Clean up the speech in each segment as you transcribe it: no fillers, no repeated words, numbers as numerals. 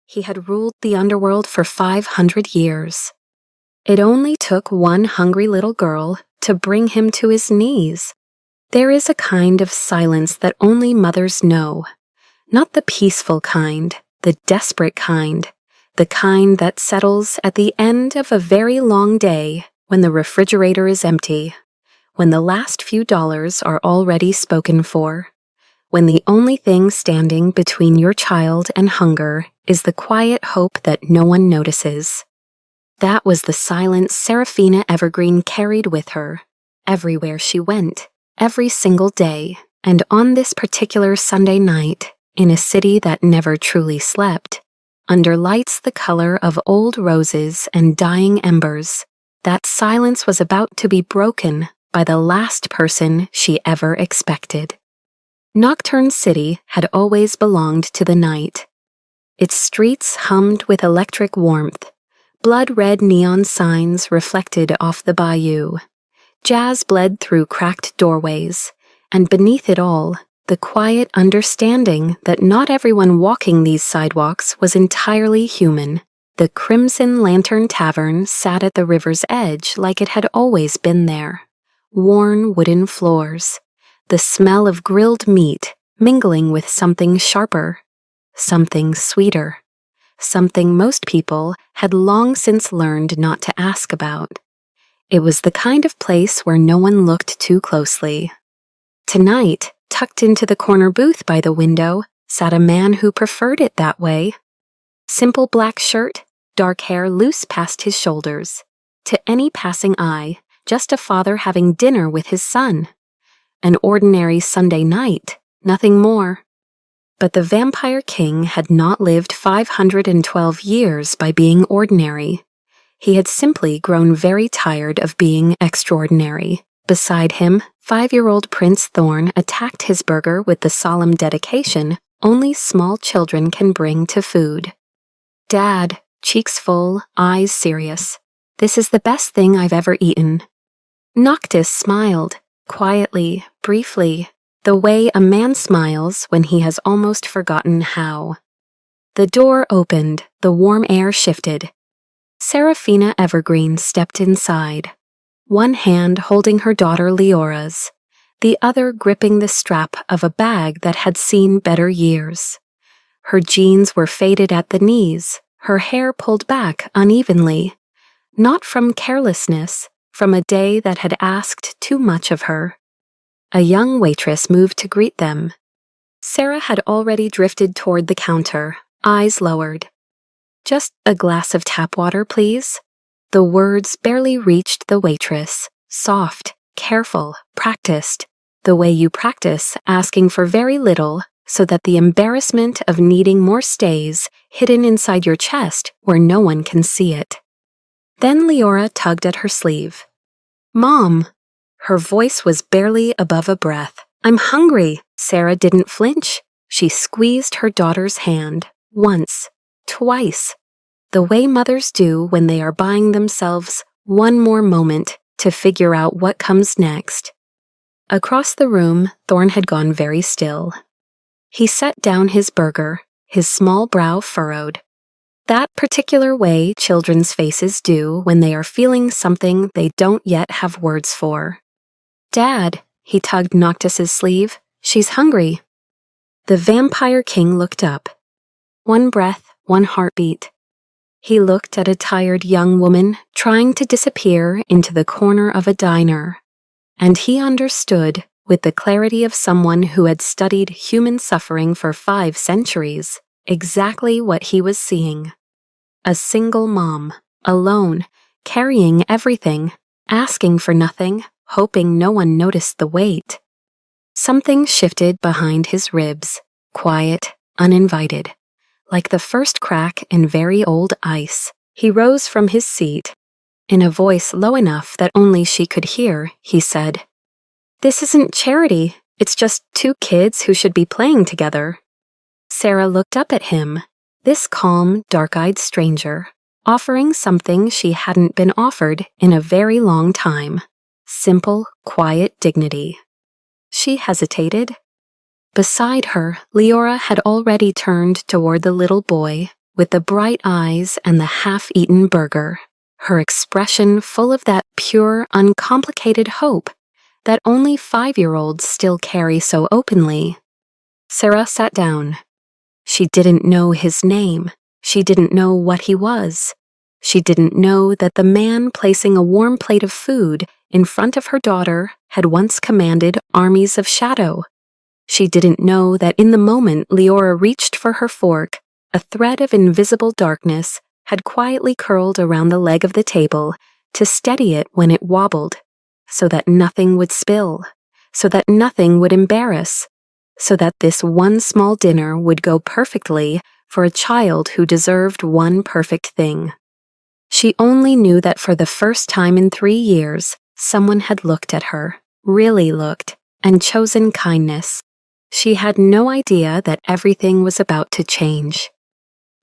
he had ruled the underworld for 500 years. It only took one hungry little girl to bring him to his knees. There is a kind of silence that only mothers know. Not the peaceful kind, the desperate kind, the kind that settles at the end of a very long day when the refrigerator is empty, when the last few dollars are already spoken for, when the only thing standing between your child and hunger is the quiet hope that no one notices. That was the silence Seraphina Evergreen carried with her, everywhere she went, every single day, and on this particular Sunday night, in a city that never truly slept, under lights the color of old roses and dying embers, that silence was about to be broken by the last person she ever expected. Nocturne City had always belonged to the night. Its streets hummed with electric warmth, blood-red neon signs reflected off the bayou. Jazz bled through cracked doorways, and beneath it all, the quiet understanding that not everyone walking these sidewalks was entirely human. The Crimson Lantern Tavern sat at the river's edge like it had always been there. Worn wooden floors, the smell of grilled meat mingling with something sharper, something sweeter, something most people had long since learned not to ask about. It was the kind of place where no one looked too closely. Tonight, tucked into the corner booth by the window, sat a man who preferred it that way. Simple black shirt, dark hair loose past his shoulders. To any passing eye, just a father having dinner with his son. An ordinary Sunday night, nothing more. But the Vampire King had not lived 512 years by being ordinary. He had simply grown very tired of being extraordinary. Beside him, 5-year-old Prince Thorn attacked his burger with the solemn dedication only small children can bring to food. "Dad," cheeks full, eyes serious, "this is the best thing I've ever eaten." Noctis smiled, quietly, briefly, the way a man smiles when he has almost forgotten how. The door opened, the warm air shifted. Seraphina Evergreen stepped inside, one hand holding her daughter Leora's, the other gripping the strap of a bag that had seen better years. Her jeans were faded at the knees, her hair pulled back unevenly, not from carelessness, from a day that had asked too much of her. A young waitress moved to greet them. Sarah had already drifted toward the counter, eyes lowered. "Just a glass of tap water, please." The words barely reached the waitress, soft, careful, practiced, the way you practice asking for very little so that the embarrassment of needing more stays hidden inside your chest where no one can see it. Then Leora tugged at her sleeve. "Mom!" Her voice was barely above a breath. "I'm hungry." Sarah didn't flinch. She squeezed her daughter's hand, once, twice, the way mothers do when they are buying themselves one more moment to figure out what comes next. Across the room, Thorn had gone very still. He set down his burger, his small brow furrowed. That particular way children's faces do when they are feeling something they don't yet have words for. "Dad," he tugged Noctis's sleeve, "she's hungry." The Vampire King looked up. One breath, one heartbeat. He looked at a tired young woman trying to disappear into the corner of a diner, and he understood, with the clarity of someone who had studied human suffering for 5 centuries, exactly what he was seeing. A single mom, alone, carrying everything, asking for nothing, hoping no one noticed the weight. Something shifted behind his ribs, quiet, uninvited. Like the first crack in very old ice, he rose from his seat. In a voice low enough that only she could hear, he said, "This isn't charity, it's just 2 kids who should be playing together." Sarah looked up at him, this calm, dark-eyed stranger, offering something she hadn't been offered in a very long time. Simple, quiet dignity. She hesitated. Beside her, Leora had already turned toward the little boy, with the bright eyes and the half-eaten burger, her expression full of that pure, uncomplicated hope that only 5-year-olds still carry so openly. Sarah sat down. She didn't know his name. She didn't know what he was. She didn't know that the man placing a warm plate of food in front of her daughter had once commanded armies of shadow. She didn't know that in the moment Leora reached for her fork, a thread of invisible darkness had quietly curled around the leg of the table to steady it when it wobbled, so that nothing would spill, so that nothing would embarrass, so that this one small dinner would go perfectly for a child who deserved one perfect thing. She only knew that for the first time in 3 years, someone had looked at her, really looked, and chosen kindness. She had no idea that everything was about to change.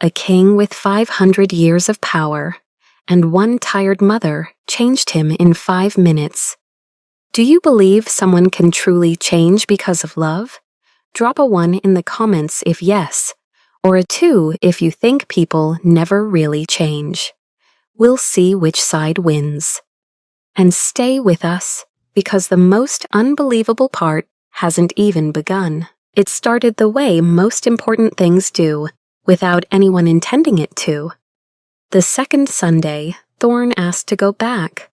A king with 500 years of power and one tired mother changed him in 5 minutes. Do you believe someone can truly change because of love? Drop a 1 in the comments if yes, or a 2 if you think people never really change. We'll see which side wins. And stay with us, because the most unbelievable part hasn't even begun. It started the way most important things do, without anyone intending it to. The second Sunday, Thorn asked to go back.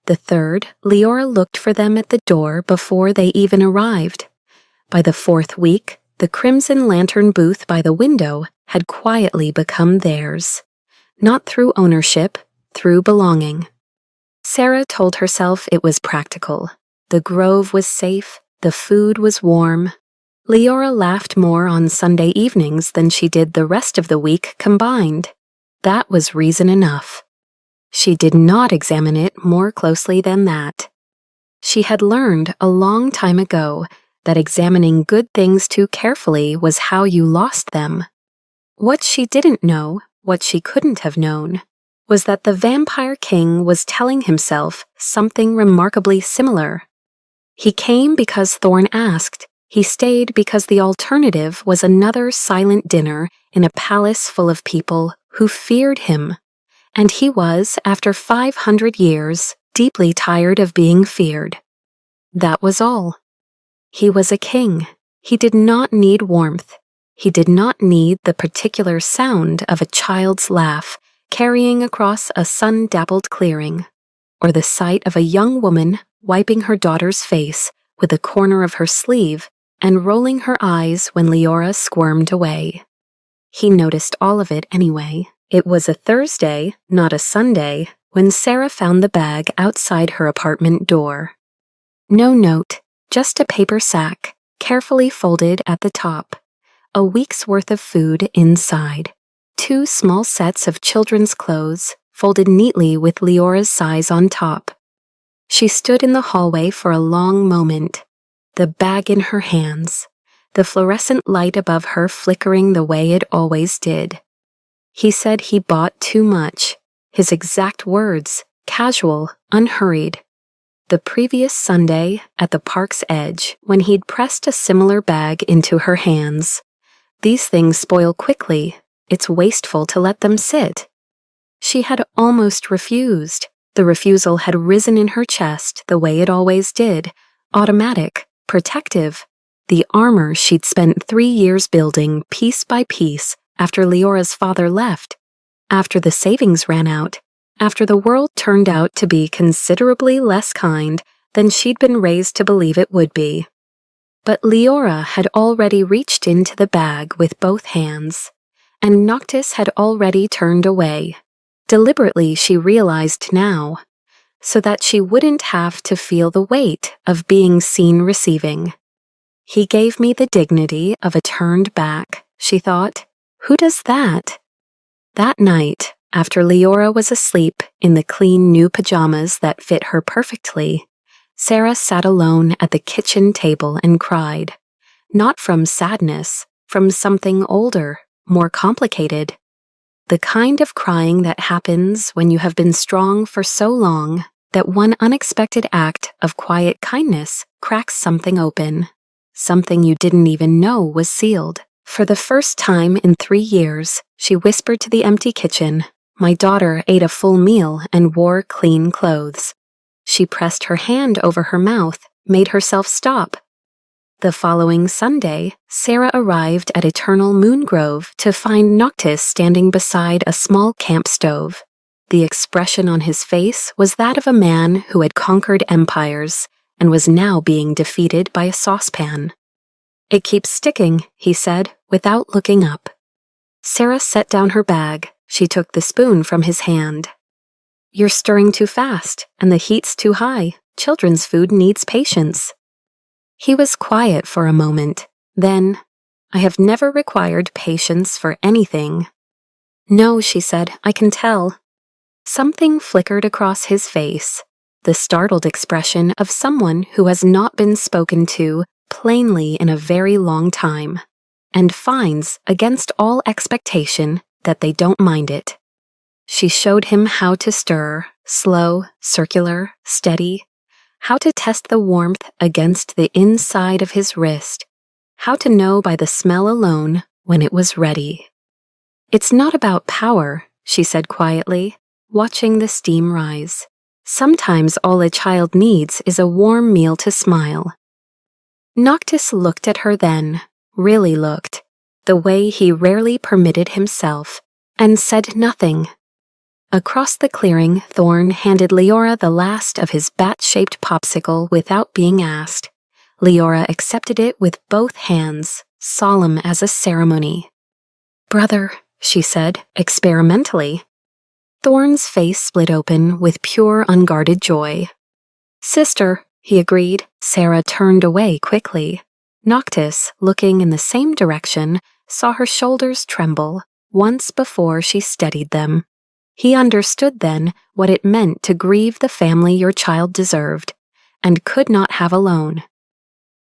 The third, Leora looked for them at the door before they even arrived. By the 4th week, the Crimson Lantern booth by the window had quietly become theirs. Not through ownership, through belonging. Sarah told herself it was practical. The grove was safe, the food was warm. Leora laughed more on Sunday evenings than she did the rest of the week combined. That was reason enough. She did not examine it more closely than that. She had learned a long time ago that examining good things too carefully was how you lost them. What she didn't know, what she couldn't have known, was that the Vampire King was telling himself something remarkably similar. He came because Thorn asked. He stayed because the alternative was another silent dinner in a palace full of people who feared him. And he was, after 500 years, deeply tired of being feared. That was all. He was a king. He did not need warmth. He did not need the particular sound of a child's laugh carrying across a sun-dappled clearing, or the sight of a young woman wiping her daughter's face with a corner of her sleeve and rolling her eyes when Leora squirmed away. He noticed all of it anyway. It was a Thursday, not a Sunday, when Sarah found the bag outside her apartment door. No note, just a paper sack, carefully folded at the top. A week's worth of food inside. 2 small sets of children's clothes, folded neatly with Leora's size on top. She stood in the hallway for a long moment, the bag in her hands, the fluorescent light above her flickering the way it always did. He said he bought too much, his exact words, casual, unhurried. The previous Sunday, at the park's edge, when he'd pressed a similar bag into her hands. These things spoil quickly. It's wasteful to let them sit. She had almost refused. The refusal had risen in her chest the way it always did, automatic, protective, the armor she'd spent 3 years building piece by piece after Leora's father left, after the savings ran out, after the world turned out to be considerably less kind than she'd been raised to believe it would be. But Leora had already reached into the bag with both hands, and Noctis had already turned away. Deliberately, she realized now, so that she wouldn't have to feel the weight of being seen receiving. He gave me the dignity of a turned back, she thought. Who does that? That night, after Leora was asleep in the clean new pajamas that fit her perfectly, Sarah sat alone at the kitchen table and cried. Not from sadness, from something older, more complicated. The kind of crying that happens when you have been strong for so long that one unexpected act of quiet kindness cracks something open, something you didn't even know was sealed, For the first time in 3 years, she whispered to the empty kitchen, "My daughter ate a full meal and wore clean clothes." She pressed her hand over her mouth, made herself stop. The following Sunday, Sarah arrived at Eternal Moon Grove to find Noctis standing beside a small camp stove. The expression on his face was that of a man who had conquered empires and was now being defeated by a saucepan. "It keeps sticking," he said, without looking up. Sarah set down her bag. She took the spoon from his hand. "You're stirring too fast, and the heat's too high. Children's food needs patience." He was quiet for a moment. Then, "I have never required patience for anything." "No," she said, "I can tell." Something flickered across his face, the startled expression of someone who has not been spoken to plainly in a very long time, and finds, against all expectation, that they don't mind it. She showed him how to stir, slow, circular, steady, how to test the warmth against the inside of his wrist, how to know by the smell alone when it was ready. "It's not about power," she said quietly, watching the steam rise. "Sometimes all a child needs is a warm meal to smile." Noctis looked at her then, really looked, the way he rarely permitted himself, and said nothing. Across the clearing, Thorn handed Leora the last of his bat-shaped popsicle without being asked. Leora accepted it with both hands, solemn as a ceremony. "Brother," she said, experimentally. Thorn's face split open with pure, unguarded joy. "Sister," he agreed. Sarah turned away quickly. Noctis, looking in the same direction, saw her shoulders tremble once before she steadied them. He understood then what it meant to grieve the family your child deserved, and could not have alone.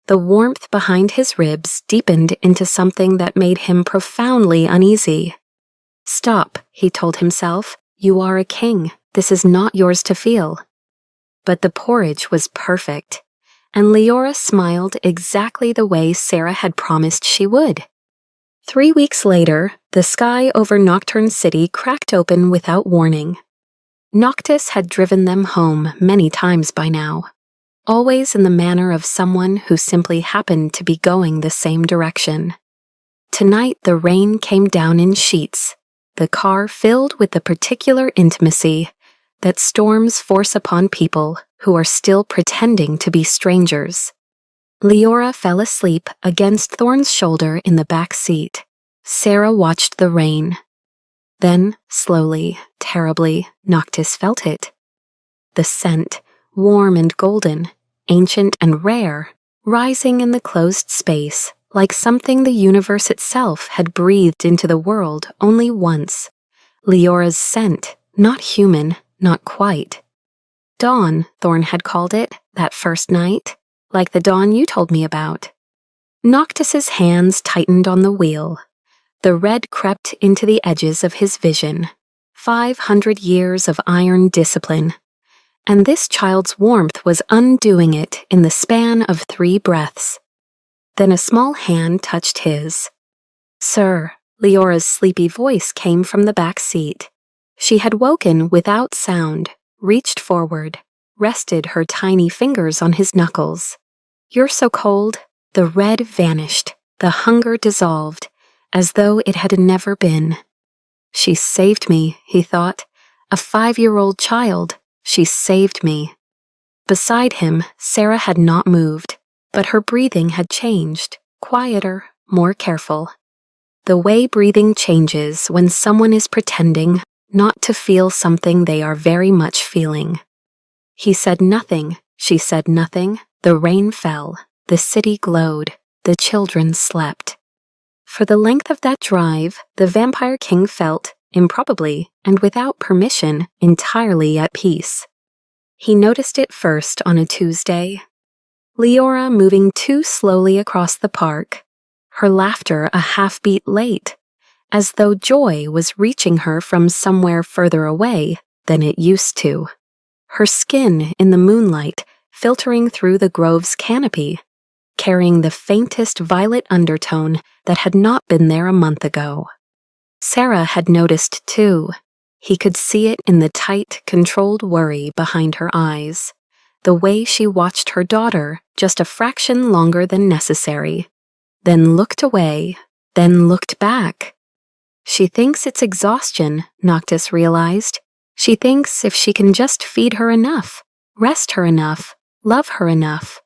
The warmth behind his ribs deepened into something that made him profoundly uneasy. "Stop," he told himself. "You are a king. This is not yours to feel." But the porridge was perfect, and Leora smiled exactly the way Sarah had promised she would. 3 weeks later, the sky over Nocturne City cracked open without warning. Noctis had driven them home many times by now, always in the manner of someone who simply happened to be going the same direction. Tonight the rain came down in sheets, the car filled with the particular intimacy that storms force upon people who are still pretending to be strangers. Leora fell asleep against Thorn's shoulder in the back seat. Sarah watched the rain. Then, slowly, terribly, Noctis felt it. The scent, warm and golden, ancient and rare, rising in the closed space, like something the universe itself had breathed into the world only once. Leora's scent, not human, not quite. Dawn, Thorn had called it, that first night, like the dawn you told me about. Noctis's hands tightened on the wheel. The red crept into the edges of his vision. 500 years of iron discipline. And this child's warmth was undoing it in the span of 3 breaths. Then a small hand touched his. "Sir," Leora's sleepy voice came from the back seat. She had woken without sound, reached forward, rested her tiny fingers on his knuckles. "You're so cold." The red vanished, the hunger dissolved, as though it had never been. "She saved me," he thought. "A 5-year-old child. She saved me." Beside him, Sarah had not moved, but her breathing had changed, quieter, more careful. The way breathing changes when someone is pretending not to feel something they are very much feeling. He said nothing, she said nothing. The rain fell, the city glowed, the children slept. For the length of that drive, the Vampire King felt, improbably and without permission, entirely at peace. He noticed it first on a Tuesday. Leora moving too slowly across the park, her laughter a half-beat late, as though joy was reaching her from somewhere further away than it used to. Her skin in the moonlight filtering through the grove's canopy, carrying the faintest violet undertone that had not been there a month ago. Sarah had noticed too. He could see it in the tight, controlled worry behind her eyes, the way she watched her daughter just a fraction longer than necessary, then looked away, then looked back. She thinks it's exhaustion, Noctis realized. She thinks if she can just feed her enough, rest her enough, love her enough.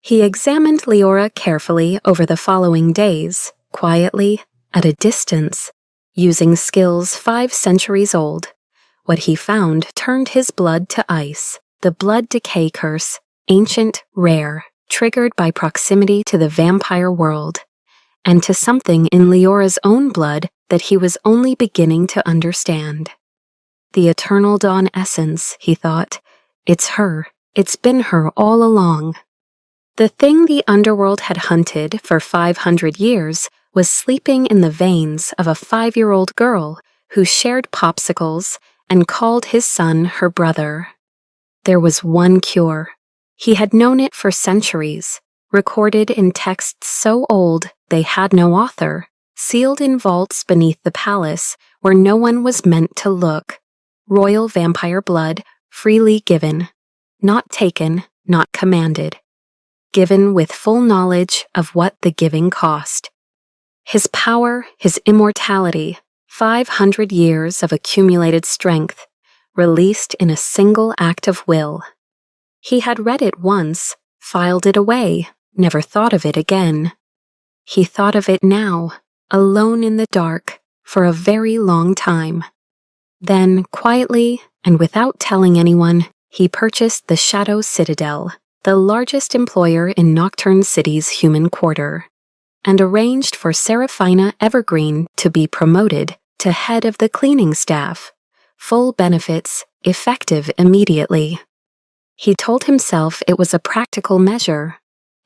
He examined Leora carefully over the following days, quietly, at a distance, using skills 5 centuries old. What he found turned his blood to ice, the blood decay curse, ancient, rare, triggered by proximity to the vampire world, and to something in Leora's own blood that he was only beginning to understand. The Eternal Dawn essence, he thought. It's her. It's been her all along. The thing the underworld had hunted for 500 years was sleeping in the veins of a 5-year-old girl who shared popsicles and called his son her brother. There was one cure. He had known it for centuries, recorded in texts so old they had no author, sealed in vaults beneath the palace where no one was meant to look. Royal vampire blood, freely given. Not taken, not commanded. Given with full knowledge of what the giving cost. His power, his immortality, 500 years of accumulated strength, released in a single act of will. He had read it once, filed it away, never thought of it again. He thought of it now, alone in the dark, for a very long time. Then, quietly, and without telling anyone, he purchased the Shadow Citadel, the largest employer in Nocturne City's human quarter, and arranged for Seraphina Evergreen to be promoted to head of the cleaning staff, full benefits, effective immediately. He told himself it was a practical measure,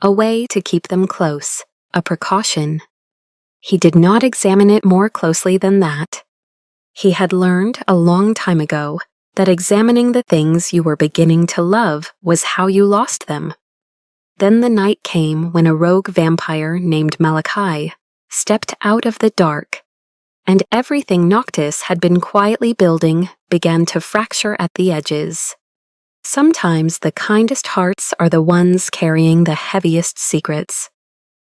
a way to keep them close, a precaution. He did not examine it more closely than that. He had learned a long time ago that examining the things you were beginning to love was how you lost them. Then the night came when a rogue vampire named Malachi stepped out of the dark, and everything Noctis had been quietly building began to fracture at the edges. Sometimes the kindest hearts are the ones carrying the heaviest secrets.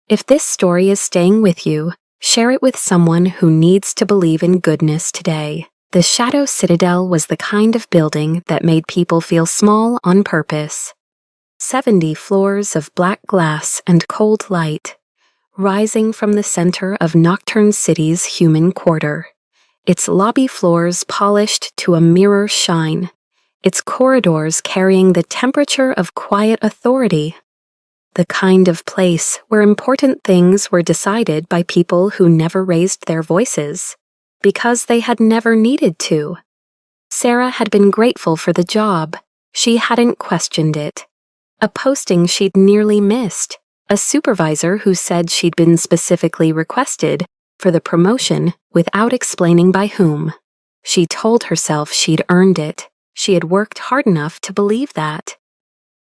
If this story is staying with you, share it with someone who needs to believe in goodness today. The Shadow Citadel was the kind of building that made people feel small on purpose. 70 floors of black glass and cold light, rising from the center of Nocturne City's human quarter. Its lobby floors polished to a mirror shine, its corridors carrying the temperature of quiet authority. The kind of place where important things were decided by people who never raised their voices, because they had never needed to. Sarah had been grateful for the job. She hadn't questioned it. A posting she'd nearly missed. A supervisor who said she'd been specifically requested for the promotion without explaining by whom. She told herself she'd earned it. She had worked hard enough to believe that.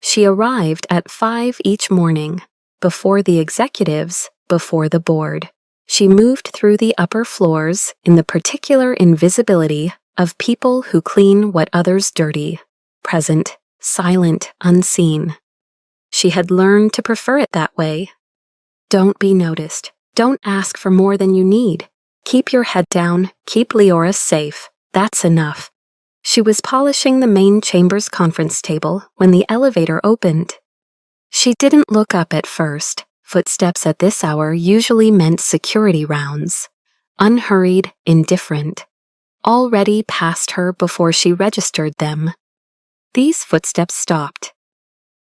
She arrived at 5 each morning, before the executives, before the board. She moved through the upper floors in the particular invisibility of people who clean what others dirty, present, silent, unseen. She had learned to prefer it that way. Don't be noticed. Don't ask for more than you need. Keep your head down. Keep Leora safe. That's enough. She was polishing the main chamber's conference table when the elevator opened. She didn't look up at first. Footsteps at this hour usually meant security rounds. Unhurried, indifferent. Already past her before she registered them. These footsteps stopped.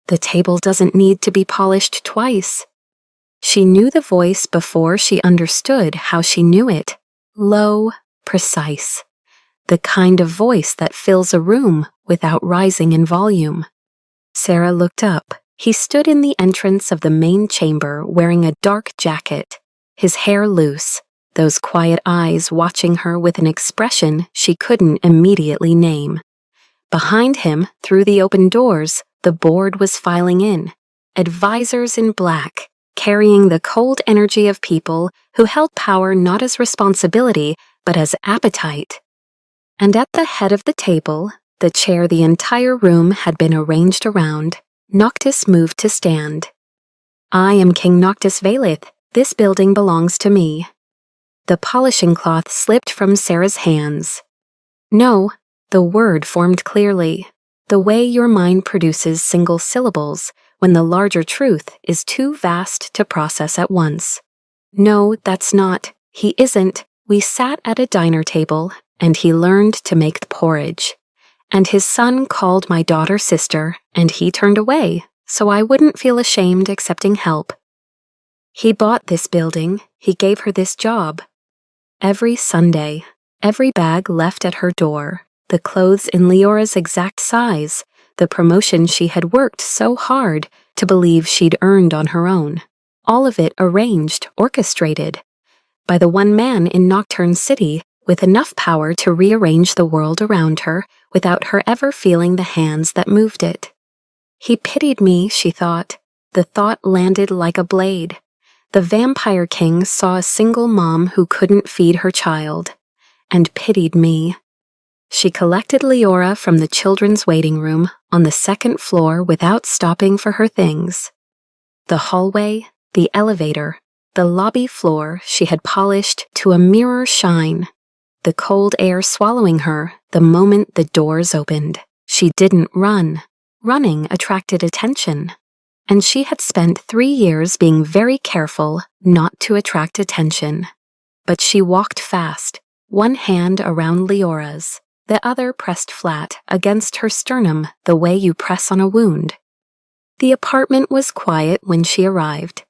The table doesn't need to be polished twice. She knew the voice before she understood how she knew it. Low, precise. The kind of voice that fills a room without rising in volume. Sarah looked up. He stood in the entrance of the main chamber wearing a dark jacket, his hair loose, those quiet eyes watching her with an expression she couldn't immediately name. Behind him, through the open doors, the board was filing in. Advisors in black, carrying the cold energy of people who held power not as responsibility, but as appetite. And at the head of the table, the chair the entire room had been arranged around, Noctis moved to stand. "I am King Noctis Valeth. This building belongs to me." The polishing cloth slipped from Sarah's hands. "No," the word formed clearly, the way your mind produces single syllables when the larger truth is too vast to process at once. "No, that's not. He isn't." We sat at a diner table, and he learned to make the porridge. And his son called my daughter sister, and he turned away, so I wouldn't feel ashamed accepting help. He bought this building, he gave her this job. Every Sunday, every bag left at her door, the clothes in Leora's exact size, the promotion she had worked so hard to believe she'd earned on her own. All of it arranged, orchestrated, by the one man in Nocturne City with enough power to rearrange the world around her without her ever feeling the hands that moved it. He pitied me, she thought. The thought landed like a blade. The Vampire King saw a single mom who couldn't feed her child, and pitied me. She collected Leora from the children's waiting room on the second floor without stopping for her things. The hallway, the elevator, the lobby floor she had polished to a mirror shine, the cold air swallowing her the moment the doors opened. She didn't run. Running attracted attention, and she had spent 3 years being very careful not to attract attention. But she walked fast, one hand around Leora's, the other pressed flat against her sternum the way you press on a wound. The apartment was quiet when she arrived.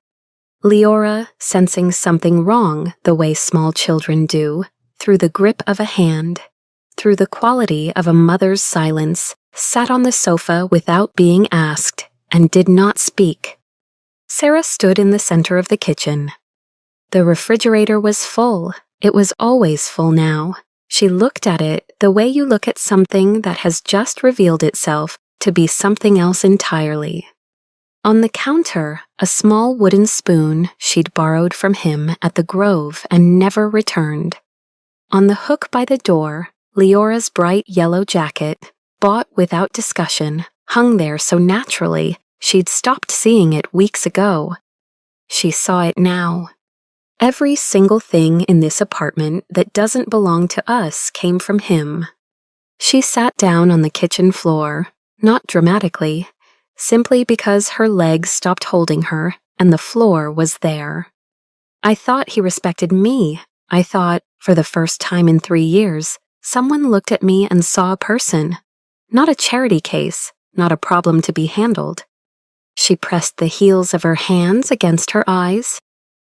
Leora, sensing something wrong the way small children do, through the grip of a hand, through the quality of a mother's silence, sat on the sofa without being asked, and did not speak. Sarah stood in the center of the kitchen. The refrigerator was full. It was always full now. She looked at it the way you look at something that has just revealed itself to be something else entirely. On the counter, a small wooden spoon she'd borrowed from him at the Grove and never returned. On the hook by the door, Leora's bright yellow jacket, bought without discussion, hung there so naturally she'd stopped seeing it weeks ago. She saw it now. Every single thing in this apartment that doesn't belong to us came from him. She sat down on the kitchen floor, not dramatically, simply because her legs stopped holding her and the floor was there. I thought he respected me. I thought, for the first time in 3 years, someone looked at me and saw a person. Not a charity case, not a problem to be handled. She pressed the heels of her hands against her eyes.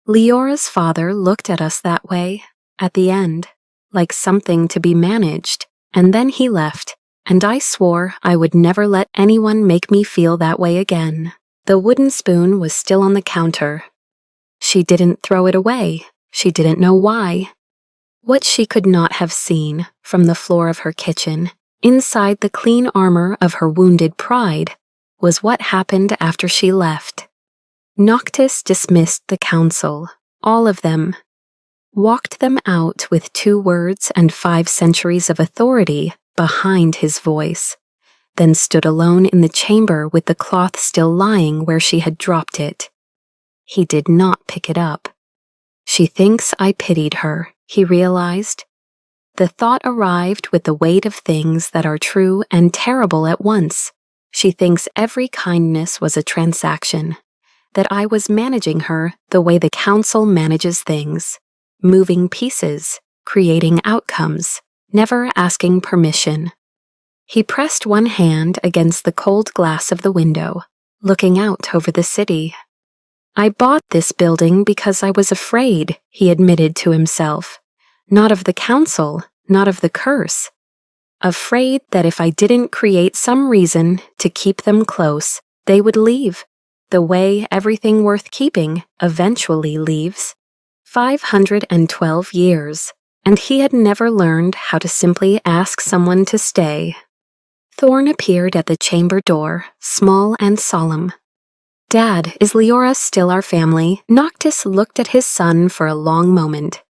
Leora's father looked at us that way, at the end, like something to be managed, and then he left, and I swore I would never let anyone make me feel that way again. The wooden spoon was still on the counter. She didn't throw it away. She didn't know why. What she could not have seen from the floor of her kitchen, inside the clean armor of her wounded pride, was what happened after she left. Noctis dismissed the council, all of them, walked them out with 2 words and 5 centuries of authority behind his voice, then stood alone in the chamber with the cloth still lying where she had dropped it. He did not pick it up. She thinks I pitied her, he realized. The thought arrived with the weight of things that are true and terrible at once. She thinks every kindness was a transaction, that I was managing her the way the council manages things, moving pieces, creating outcomes, never asking permission. He pressed one hand against the cold glass of the window, looking out over the city. I bought this building because I was afraid, he admitted to himself. Not of the council, not of the curse. Afraid that if I didn't create some reason to keep them close, they would leave, the way everything worth keeping eventually leaves. 512 years, and he had never learned how to simply ask someone to stay. Thorn appeared at the chamber door, small and solemn. Dad, is Leora still our family? Noctis looked at his son for a long moment.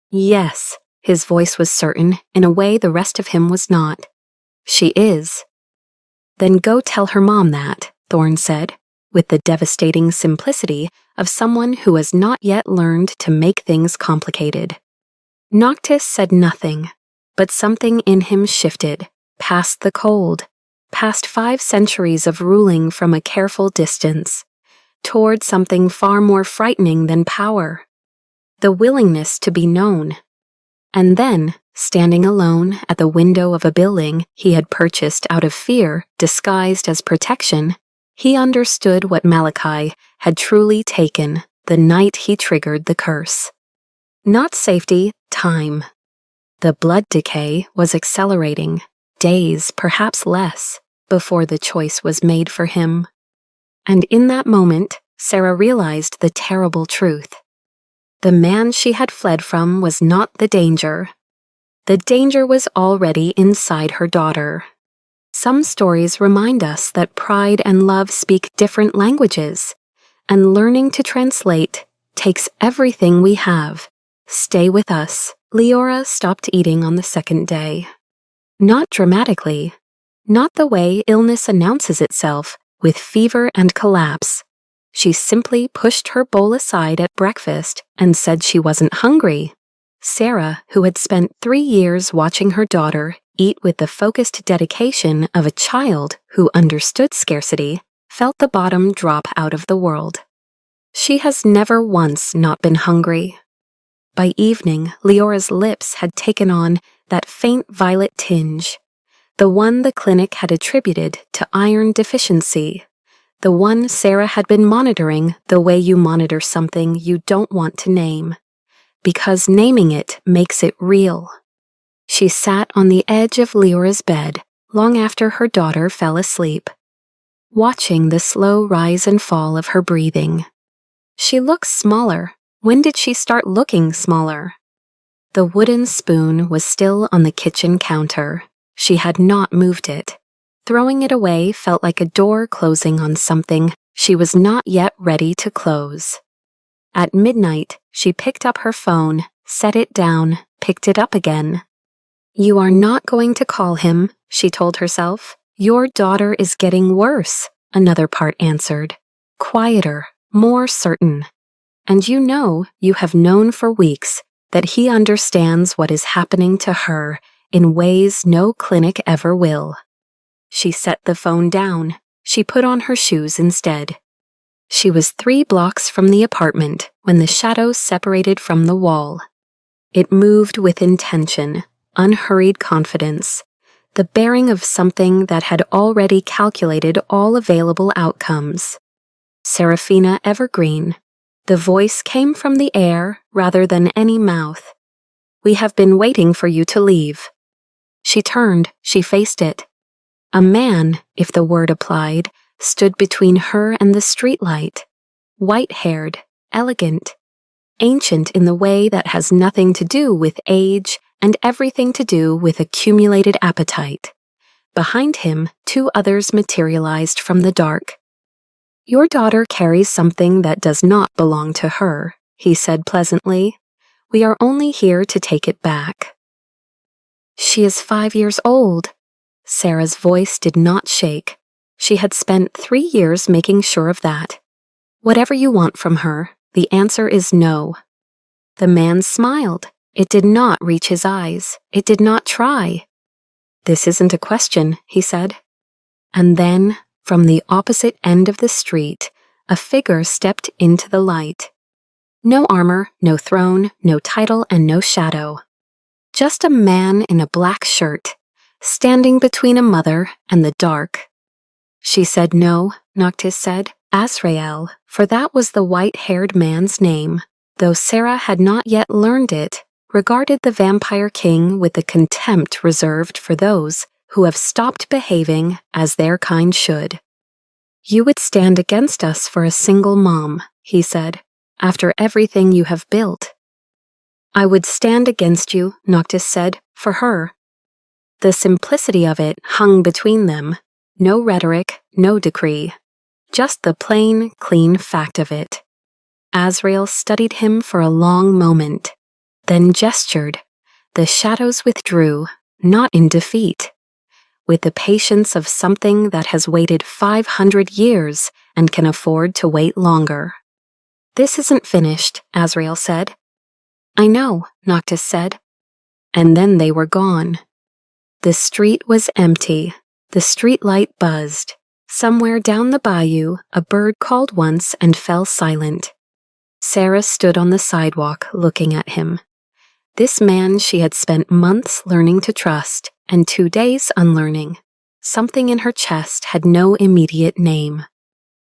Yes, his voice was certain, in a way the rest of him was not. She is. Then go tell her mom that, Thorn said, with the devastating simplicity of someone who has not yet learned to make things complicated. Noctis said nothing, but something in him shifted, past the cold, past 5 centuries of ruling from a careful distance, toward something far more frightening than power. The willingness to be known. And then, standing alone at the window of a building he had purchased out of fear disguised as protection, he understood what Malachi had truly taken the night he triggered the curse. Not safety, time. The blood decay was accelerating, days, perhaps less, before the choice was made for him. And in that moment, Sarah realized the terrible truth. The man she had fled from was not the danger. The danger was already inside her daughter. Some stories remind us that pride and love speak different languages, and learning to translate takes everything we have. Stay with us. Leora stopped eating on the second day. Not dramatically. Not the way illness announces itself, with fever and collapse. She simply pushed her bowl aside at breakfast and said she wasn't hungry. Sarah, who had spent 3 years watching her daughter eat with the focused dedication of a child who understood scarcity, felt the bottom drop out of the world. She has never once not been hungry. By evening, Leora's lips had taken on that faint violet tinge, the one the clinic had attributed to iron deficiency, the one Sarah had been monitoring the way you monitor something you don't want to name, because naming it makes it real. She sat on the edge of Leora's bed long after her daughter fell asleep, watching the slow rise and fall of her breathing. She looks smaller. When did she start looking smaller? The wooden spoon was still on the kitchen counter. She had not moved it. Throwing it away felt like a door closing on something she was not yet ready to close. At midnight, she picked up her phone, set it down, picked it up again. You are not going to call him, she told herself. Your daughter is getting worse, another part answered. Quieter, more certain. And you have known for weeks that he understands what is happening to her in ways no clinic ever will. She set the phone down. She put on her shoes instead. She was 3 blocks from the apartment when the shadow separated from the wall. It moved with intention, unhurried confidence, the bearing of something that had already calculated all available outcomes. Seraphina Evergreen. The voice came from the air rather than any mouth. We have been waiting for you to leave. She turned, she faced it. A man, if the word applied, stood between her and the streetlight. White-haired, elegant, ancient in the way that has nothing to do with age and everything to do with accumulated appetite. Behind him, 2 others materialized from the dark. Your daughter carries something that does not belong to her, he said pleasantly. We are only here to take it back. She is 5 years old. Sarah's voice did not shake. She had spent 3 years making sure of that. Whatever you want from her, the answer is no. The man smiled. It did not reach his eyes. It did not try. This isn't a question, he said. And then, from the opposite end of the street, a figure stepped into the light. No armor, no throne, no title, and no shadow. Just a man in a black shirt, standing between a mother and the dark. She said no, Noctis said, Azrael, for that was the white-haired man's name, though Sarah had not yet learned it, regarded the vampire king with the contempt reserved for those who have stopped behaving as their kind should. You would stand against us for a single mom, he said, after everything you have built. I would stand against you, Noctis said, for her. The simplicity of it hung between them. No rhetoric, no decree. just the plain, clean fact of it. Azrael studied him for a long moment, then gestured. The shadows withdrew, not in defeat, with the patience of something that has waited 500 years and can afford to wait longer. "This isn't finished," Azrael said. "I know," Noctis said. And then they were gone. The street was empty. The streetlight buzzed. Somewhere down the bayou, a bird called once and fell silent. Sarah stood on the sidewalk looking at him. This man she had spent months learning to trust and 2 days unlearning. Something in her chest had no immediate name.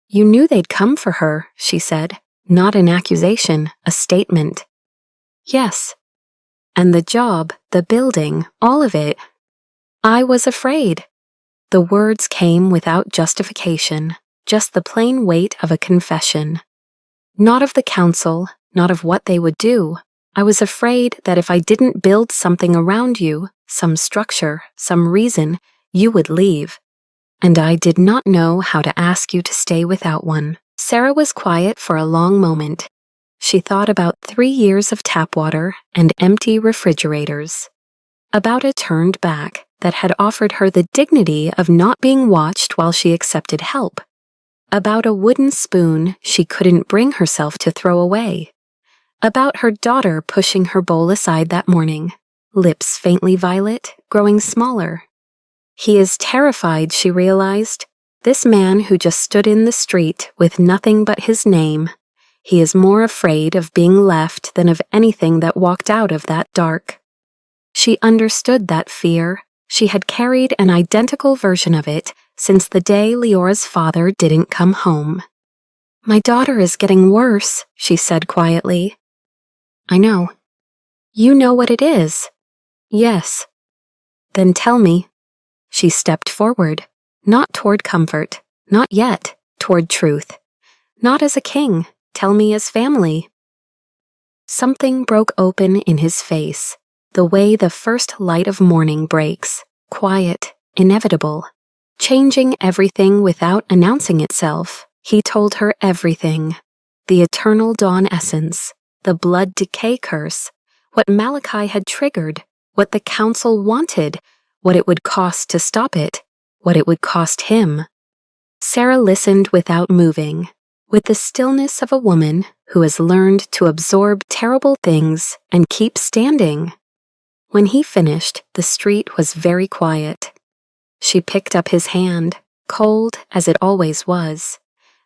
"You knew they'd come for her," she said. "Not an accusation, a statement." "Yes. And the job, the building, all of it. I was afraid." The words came without justification, just the plain weight of a confession. "Not of the council, not of what they would do. I was afraid that if I didn't build something around you, some structure, some reason, you would leave. And I did not know how to ask you to stay without one." Sarah was quiet for a long moment. She thought about 3 years of tap water and empty refrigerators. About a turned back that had offered her the dignity of not being watched while she accepted help. About a wooden spoon she couldn't bring herself to throw away. About her daughter pushing her bowl aside that morning, lips faintly violet, growing smaller. He is terrified, she realized. This man who just stood in the street with nothing but his name. He is more afraid of being left than of anything that walked out of that dark. She understood that fear. She had carried an identical version of it since the day Leora's father didn't come home. "My daughter is getting worse," she said quietly. "I know." "You know what it is?" "Yes." "Then tell me." She stepped forward, not toward comfort, not yet, toward truth. "Not as a king, tell me as family." Something broke open in his face, the way the first light of morning breaks, quiet, inevitable. Changing everything without announcing itself, he told her everything. The eternal dawn essence, the blood decay curse, what Malachi had triggered, what the council wanted, what it would cost to stop it, what it would cost him. Sarah listened without moving, with the stillness of a woman who has learned to absorb terrible things and keep standing. When he finished, the street was very quiet. She picked up his hand, cold as it always was.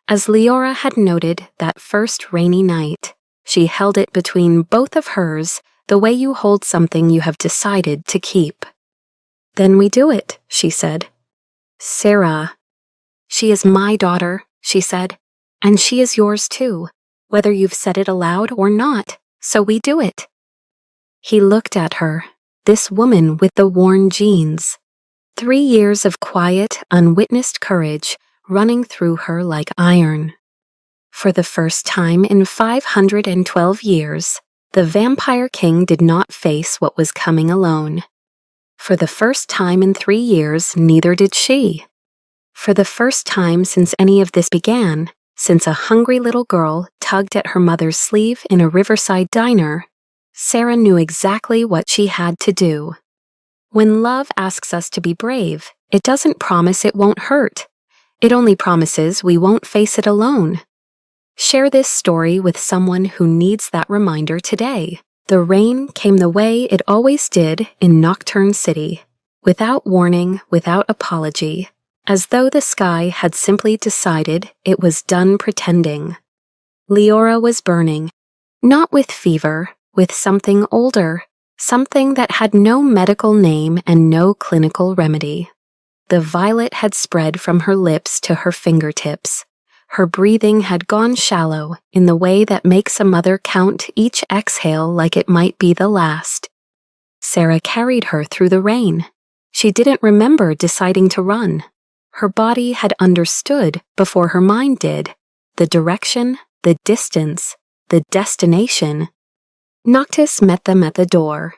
As Leora had noted that first rainy night, she held it between both of hers the way you hold something you have decided to keep. "Then we do it," she said. "Sarah." "She is my daughter," she said, "and she is yours too, whether you've said it aloud or not, so we do it." He looked at her, this woman with the worn jeans. 3 years of quiet, unwitnessed courage running through her like iron. For the first time in 512 years, the Vampire King did not face what was coming alone. For the first time in 3 years, neither did she. For the first time since any of this began, since a hungry little girl tugged at her mother's sleeve in a riverside diner, Sarah knew exactly what she had to do. When love asks us to be brave, it doesn't promise it won't hurt. It only promises we won't face it alone. Share this story with someone who needs that reminder today. The rain came the way it always did in Nocturne City, without warning, without apology, as though the sky had simply decided it was done pretending. Leora was burning, not with fever, with something older, something that had no medical name and no clinical remedy. The violet had spread from her lips to her fingertips. Her breathing had gone shallow in the way that makes a mother count each exhale like it might be the last. Sarah carried her through the rain. She didn't remember deciding to run. Her body had understood before her mind did. The direction, the distance, the destination. Noctis met them at the door.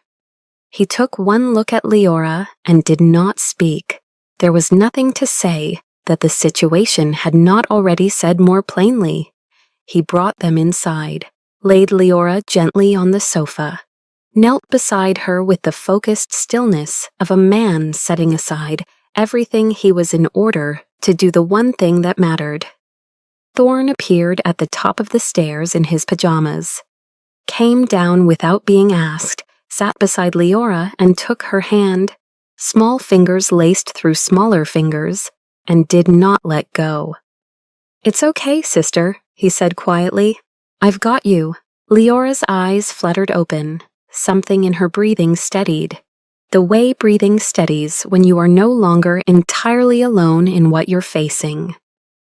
He took one look at Leora and did not speak. There was nothing to say. that the situation had not already said more plainly. He brought them inside, laid Leora gently on the sofa, knelt beside her with the focused stillness of a man setting aside everything he was in order to do the one thing that mattered. Thorn appeared at the top of the stairs in his pajamas, came down without being asked, sat beside Leora and took her hand, small fingers laced through smaller fingers, and did not let go. "It's okay, sister," he said quietly. "I've got you." Leora's eyes fluttered open. Something in her breathing steadied. The way breathing steadies when you are no longer entirely alone in what you're facing.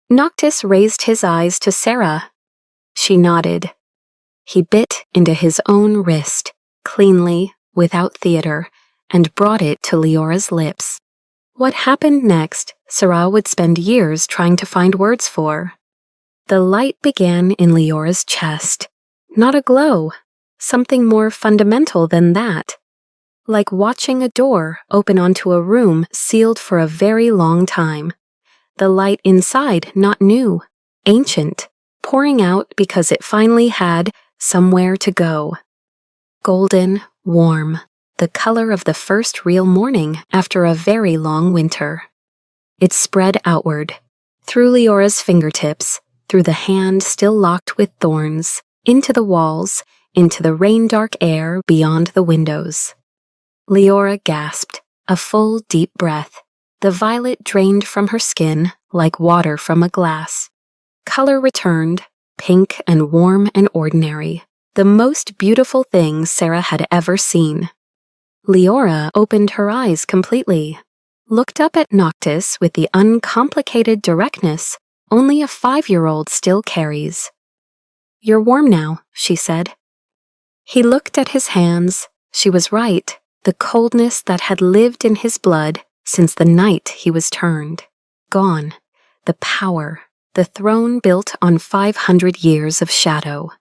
Noctis raised his eyes to Sarah. She nodded. He bit into his own wrist, cleanly, without theater, and brought it to Leora's lips. What happened next, Sarah would spend years trying to find words for. The light began in Leora's chest. Not a glow, something more fundamental than that. Like watching a door open onto a room sealed for a very long time. The light inside not new, ancient, pouring out because it finally had somewhere to go. Golden, warm, the color of the first real morning after a very long winter. It spread outward, through Leora's fingertips, through the hand still locked with thorns, into the walls, into the rain-dark air beyond the windows. Leora gasped, a full, deep breath. The violet drained from her skin like water from a glass. Color returned, pink and warm and ordinary, the most beautiful thing Sarah had ever seen. Leora opened her eyes completely, looked up at Noctis with the uncomplicated directness only a 5-year-old still carries. "You're warm now," she said. He looked at his hands. She was right. The coldness that had lived in his blood since the night he was turned. Gone. The power. The throne built on 500 years of shadow.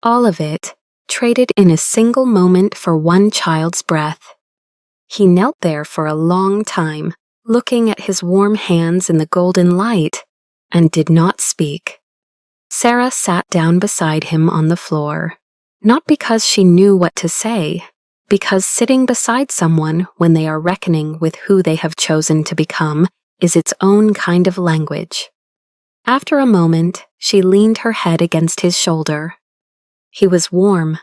All of it, traded in a single moment for one child's breath. He knelt there for a long time, looking at his warm hands in the golden light, and did not speak. Sarah sat down beside him on the floor, not because she knew what to say, because sitting beside someone when they are reckoning with who they have chosen to become is its own kind of language. After a moment, she leaned her head against his shoulder. He was warm.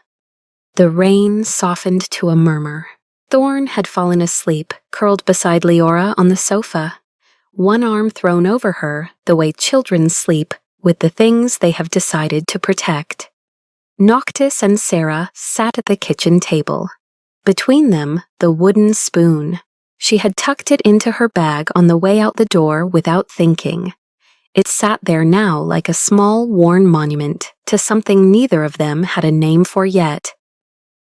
The rain softened to a murmur. Thorn had fallen asleep, curled beside Leora on the sofa, one arm thrown over her the way children sleep with the things they have decided to protect. Noctis and Sarah sat at the kitchen table. Between them, the wooden spoon. She had tucked it into her bag on the way out the door without thinking. It sat there now like a small, worn monument to something neither of them had a name for yet.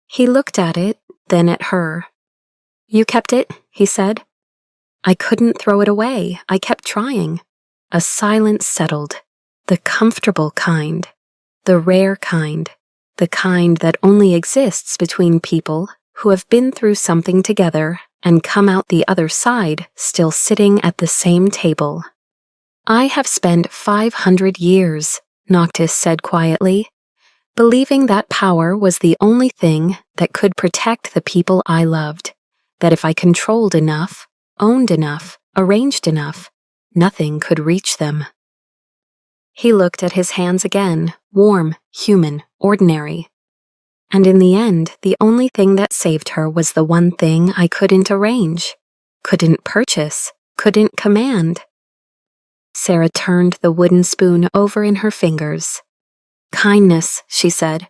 He looked at it, then at her. "You kept it," he said. "I couldn't throw it away. I kept trying." A silence settled. The comfortable kind. The rare kind. The kind that only exists between people who have been through something together and come out the other side still sitting at the same table. "I have spent 500 years, Noctis said quietly, believing that power was the only thing that could protect the people I loved, that if I controlled enough, owned enough, arranged enough, nothing could reach them." He looked at his hands again, warm, human, ordinary. "And in the end, the only thing that saved her was the one thing I couldn't arrange, couldn't purchase, couldn't command." Sarah turned the wooden spoon over in her fingers. "Kindness," she said.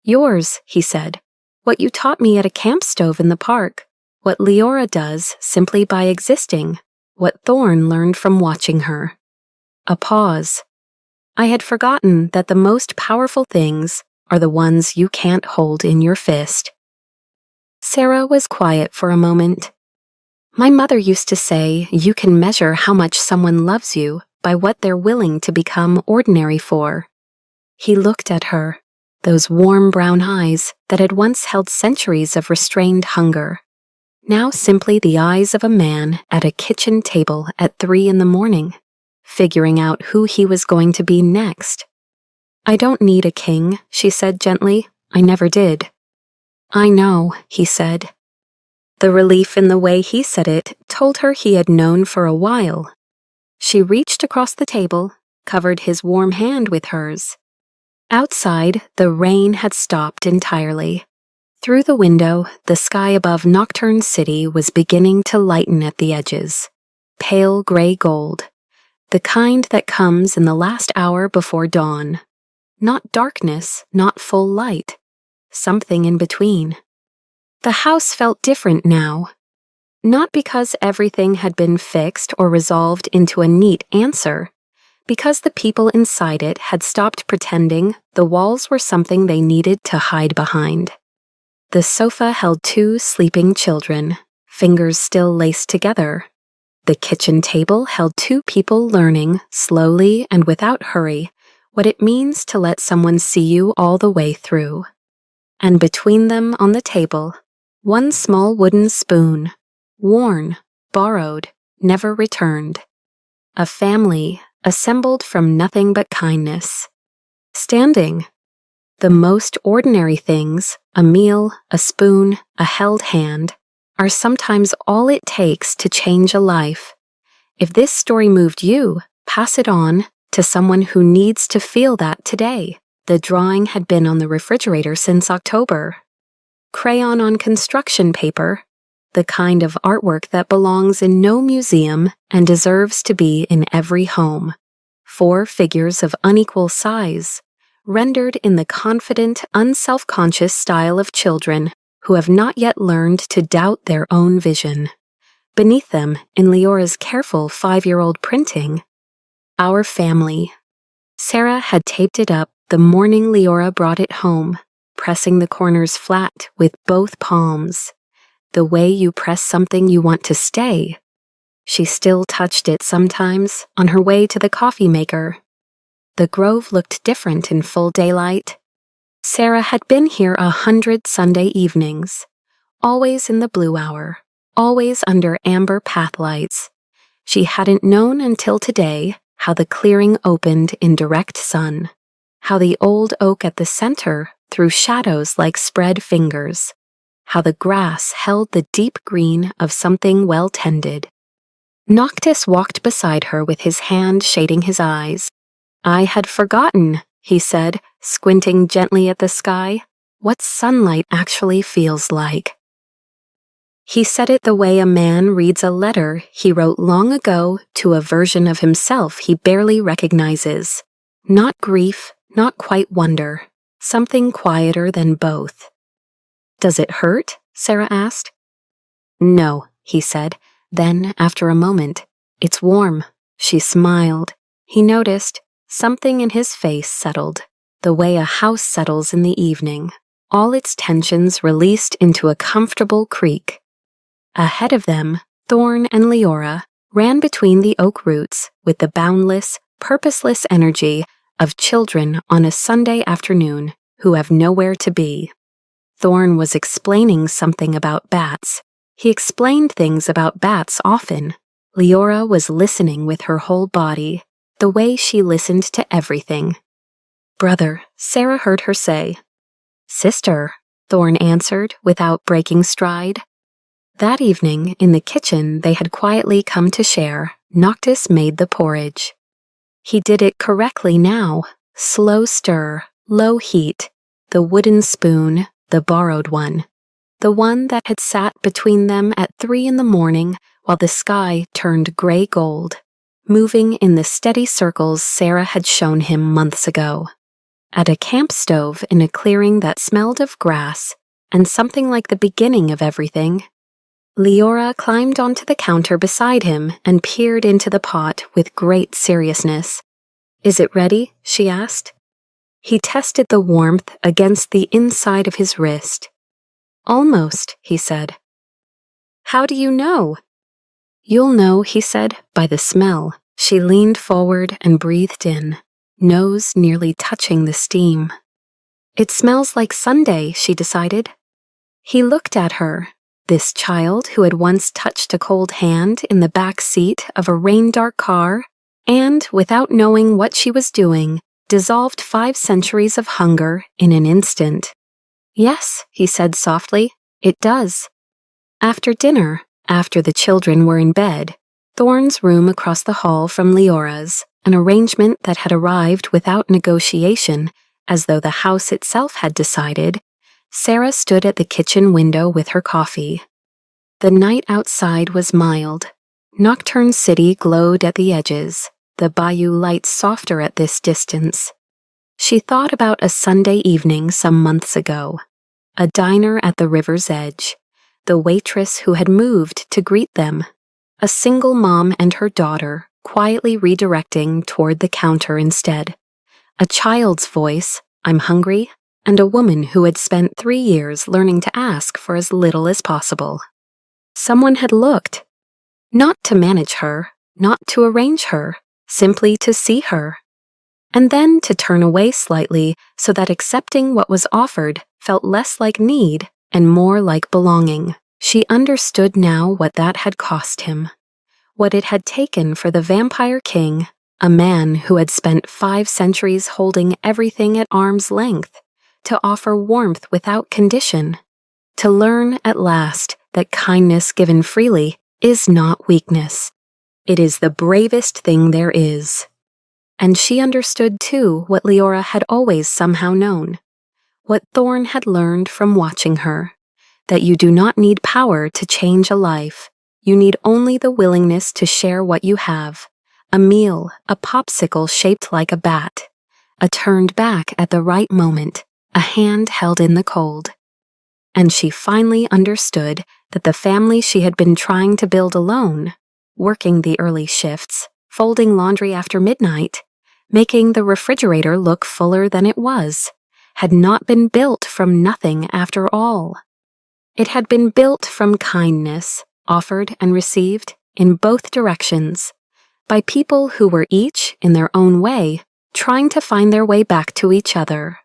"Yours," he said. "What you taught me at a camp stove in the park. What Leora does simply by existing. What Thorn learned from watching her." A pause. "I had forgotten that the most powerful things are the ones you can't hold in your fist." Sarah was quiet for a moment. "My mother used to say you can measure how much someone loves you by what they're willing to become ordinary for." He looked at her, those warm brown eyes that had once held centuries of restrained hunger. now simply the eyes of a man at a kitchen table at 3 in the morning, figuring out who he was going to be next. "I don't need a king," she said gently. "I never did." "I know," he said. The relief in the way he said it told her he had known for a while. She reached across the table, covered his warm hand with hers. Outside, the rain had stopped entirely. Through the window, the sky above Nocturne City was beginning to lighten at the edges. Pale gray gold. The kind that comes in the last hour before dawn. Not darkness, not full light. Something in between. The house felt different now. Not because everything had been fixed or resolved into a neat answer, because the people inside it had stopped pretending the walls were something they needed to hide behind. The sofa held 2 sleeping children, fingers still laced together. The kitchen table held 2 people learning, slowly and without hurry, what it means to let someone see you all the way through. And between them on the table, 1 small wooden spoon, worn, borrowed, never returned. A family assembled from nothing but kindness. Standing. The most ordinary things, a meal, a spoon, a held hand, are sometimes all it takes to change a life. If this story moved you, pass it on to someone who needs to feel that today. The drawing had been on the refrigerator since October. Crayon on construction paper, the kind of artwork that belongs in no museum and deserves to be in every home. 4 figures of unequal size, rendered in the confident, unself-conscious style of children who have not yet learned to doubt their own vision. Beneath them, in Leora's careful 5-year-old printing, "Our Family." Sarah had taped it up the morning Leora brought it home, pressing the corners flat with both palms. The way you press something you want to stay. She still touched it sometimes on her way to the coffee maker. The grove looked different in full daylight. Sarah had been here 100 Sunday evenings, always in the blue hour, always under amber path lights. She hadn't known until today how the clearing opened in direct sun, how the old oak at the center threw shadows like spread fingers, how the grass held the deep green of something well tended. Noctis walked beside her with his hand shading his eyes. "I had forgotten," he said, squinting gently at the sky, "what sunlight actually feels like." He said it the way a man reads a letter he wrote long ago to a version of himself he barely recognizes. Not grief, not quite wonder, something quieter than both. "Does it hurt?" Sarah asked. "No," he said. Then, after a moment, "It's warm." She smiled. He noticed. Something in his face settled, the way a house settles in the evening, all its tensions released into a comfortable creak. Ahead of them, Thorn and Leora ran between the oak roots with the boundless, purposeless energy of children on a Sunday afternoon who have nowhere to be. Thorn was explaining something about bats. He explained things about bats often. Leora was listening with her whole body, the way she listened to everything. "Brother," Sarah heard her say. "Sister," Thorn answered without breaking stride. That evening, in the kitchen they had quietly come to share, Noctis made the porridge. He did it correctly now, slow stir, low heat, the wooden spoon, the borrowed one, the one that had sat between them at 3 in the morning while the sky turned gray gold, moving in the steady circles Sarah had shown him months ago. At a camp stove in a clearing that smelled of grass and something like the beginning of everything, Leora climbed onto the counter beside him and peered into the pot with great seriousness. "Is it ready?" she asked. He tested the warmth against the inside of his wrist. "Almost," he said. "How do you know?" "You'll know," he said, "by the smell." She leaned forward and breathed in, nose nearly touching the steam. "It smells like Sunday," she decided. He looked at her. This child who had once touched a cold hand in the back seat of a rain-dark car and, without knowing what she was doing, dissolved 5 centuries of hunger in an instant. "Yes," he said softly, "it does." After dinner, after the children were in bed, Thorne's room across the hall from Leora's, an arrangement that had arrived without negotiation, as though the house itself had decided, Sarah stood at the kitchen window with her coffee. The night outside was mild. Nocturne City glowed at the edges, the bayou lights softer at this distance. She thought about a Sunday evening some months ago, a diner at the river's edge, the waitress who had moved to greet them, a single mom and her daughter quietly redirecting toward the counter instead, a child's voice, "I'm hungry," and a woman who had spent 3 years learning to ask for as little as possible. Someone had looked, not to manage her, not to arrange her, simply to see her, and then to turn away slightly so that accepting what was offered felt less like need and more like belonging. She understood now what that had cost him, what it had taken for the Vampire King, a man who had spent 5 centuries holding everything at arm's length, to offer warmth without condition, to learn at last that kindness given freely is not weakness. It is the bravest thing there is. And she understood too what Leora had always somehow known, what Thorne had learned from watching her, that you do not need power to change a life. You need only the willingness to share what you have. A meal, a popsicle shaped like a bat, a turned back at the right moment, a hand held in the cold. And she finally understood that the family she had been trying to build alone, working the early shifts, folding laundry after midnight, making the refrigerator look fuller than it was, had not been built from nothing after all. It had been built from kindness, offered and received in both directions, by people who were each, in their own way, trying to find their way back to each other.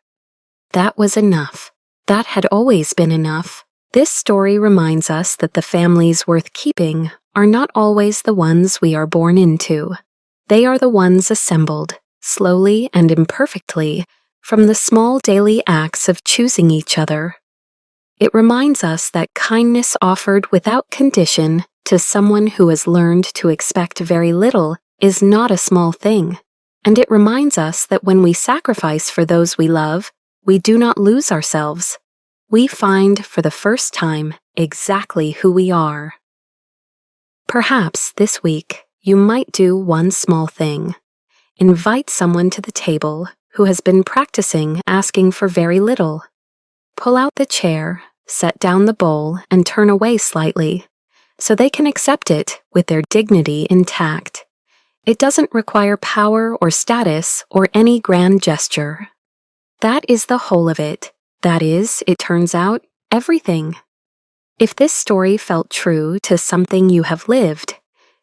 That was enough. That had always been enough. This story reminds us that the families worth keeping are not always the ones we are born into. They are the ones assembled, slowly and imperfectly, from the small daily acts of choosing each other. It reminds us that kindness offered without condition to someone who has learned to expect very little is not a small thing. And it reminds us that when we sacrifice for those we love, we do not lose ourselves. We find, for the first time, exactly who we are. Perhaps this week, you might do one small thing. Invite someone to the table who has been practicing asking for very little. Pull out the chair, set down the bowl, and turn away slightly, so they can accept it with their dignity intact. It doesn't require power or status or any grand gesture. That is the whole of it. That is, it turns out, everything. If this story felt true to something you have lived,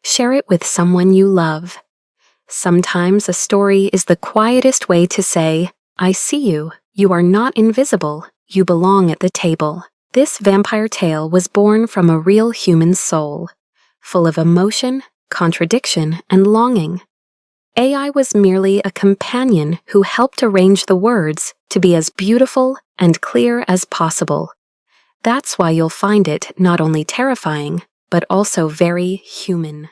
share it with someone you love. Sometimes a story is the quietest way to say, "I see you. You are not invisible. You belong at the table." This vampire tale was born from a real human soul, full of emotion, contradiction, and longing. AI was merely a companion who helped arrange the words to be as beautiful and clear as possible. That's why you'll find it not only terrifying, but also very human.